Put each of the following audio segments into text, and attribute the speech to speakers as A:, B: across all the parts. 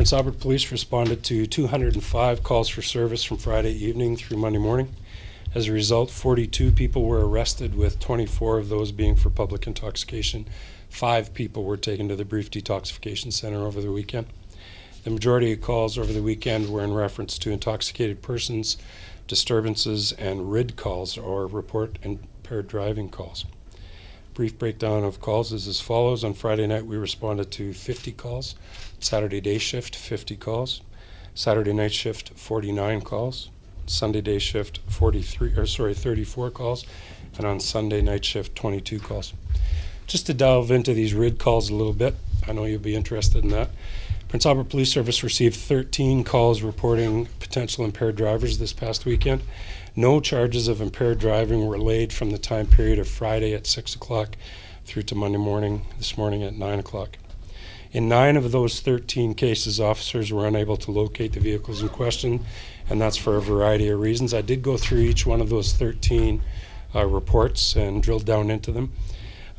A: Prince Albert Police responded to 205 calls for service from Friday evening through Monday morning. As a result, 42 people were arrested, with 24 of those being for public intoxication. 5 people were taken to the Brief Detoxification Center over the weekend. The majority of calls over the weekend were in reference to intoxicated persons, disturbances, and RID calls, or report impaired driving calls. Brief breakdown of calls is as follows. On Friday night, we responded to 50 calls. Saturday day shift, 50 calls. Saturday night shift, 49 calls. Sunday day shift, 34 calls. And on Sunday night shift, 22 calls. Just to delve into these RID calls a little bit, I know you'll be interested in that. Prince Albert Police Service received 13 calls reporting potential impaired drivers this past weekend. No charges of impaired driving were laid from the time period of Friday at 6 o'clock through to Monday morning, this morning at 9 o'clock. In 9 of those 13 cases, officers were unable to locate the vehicles in question, and that's for a variety of reasons. I did go through each one of those 13 reports and drilled down into them.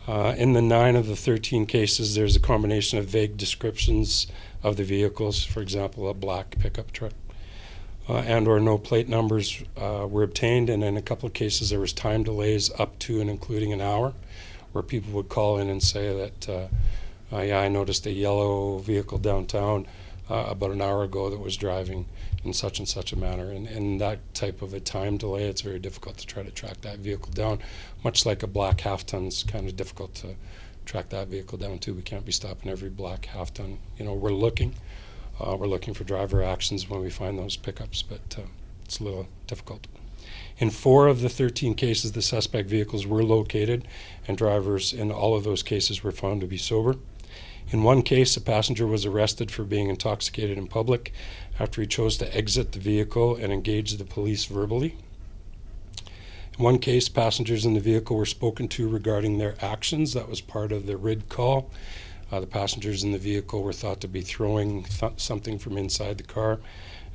A: In the 9 of the 13 cases, there's a combination of vague descriptions of the vehicles, for example, a black pickup truck, and or no plate numbers were obtained, and in a couple of cases there was time delays up to and including an hour, where people would call in and say that, yeah, I noticed a yellow vehicle downtown about an hour ago that was driving in such and such a manner. And that type of a time delay, it's very difficult to try to track that vehicle down. Much like a black half-ton, it's kind of difficult to track that vehicle down too. We can't be stopping every black half-ton. You know, we're looking for driver actions when we find those pickups, but it's a little difficult. In 4 of the 13 cases, the suspect vehicles were located, and drivers in all of those cases were found to be sober. In 1 case, a passenger was arrested for being intoxicated in public after he chose to exit the vehicle and engage the police verbally. In 1 case, passengers in the vehicle were spoken to regarding their actions. That was part of the RID call. The passengers in the vehicle were thought to be throwing something from inside the car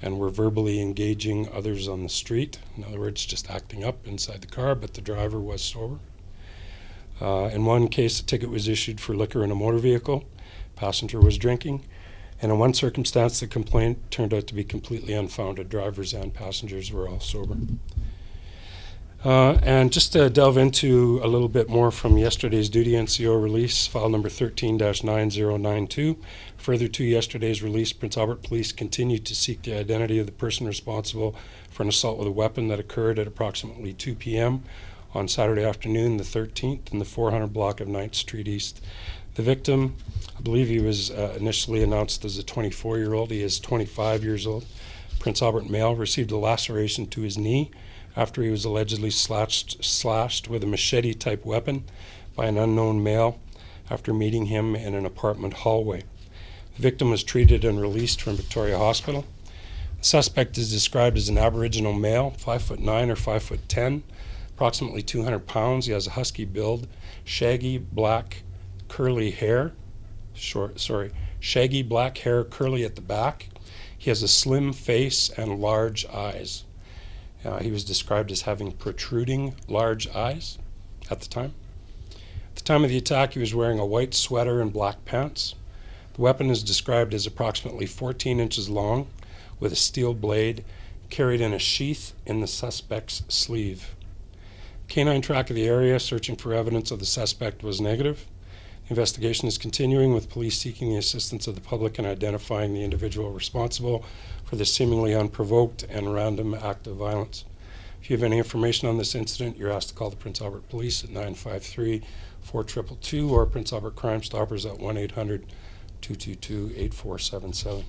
A: and were verbally engaging others on the street. In other words, just acting up inside the car, but the driver was sober. In 1 case, a ticket was issued for liquor in a motor vehicle. Passenger was drinking. And in 1 circumstance, the complaint turned out to be completely unfounded. Drivers and passengers were all sober. And just to delve into a little bit more from yesterday's duty NCO release, file number 13-9092. Further to yesterday's release, Prince Albert Police continued to seek the identity of the person responsible for an assault with a weapon that occurred at approximately 2 p.m. on Saturday afternoon, the 13th, in the 400 block of 9th Street East. The victim, I believe he was initially announced as a 24-year-old. He is 25 years old. Prince Albert male, received a laceration to his knee after he was allegedly slashed with a machete-type weapon by an unknown male after meeting him in an apartment hallway. The victim was treated and released from Victoria Hospital. The suspect is described as an Aboriginal male, 5'9" or 5'10", approximately 200 pounds. He has a husky build, shaggy black curly hair, shaggy black hair, curly at the back. He has a slim face and large eyes. He was described as having protruding large eyes at the time. At the time of the attack, he was wearing a white sweater and black pants. The weapon is described as approximately 14 inches long, with a steel blade carried in a sheath in the suspect's sleeve. Canine track of the area, searching for evidence of the suspect, was negative. The investigation is continuing, with police seeking the assistance of the public in identifying the individual responsible for the seemingly unprovoked and random act of violence. If you have any information on this incident, you're asked to call the Prince Albert Police at 953-4222 or Prince Albert Crime Stoppers at 1-800-222-8477.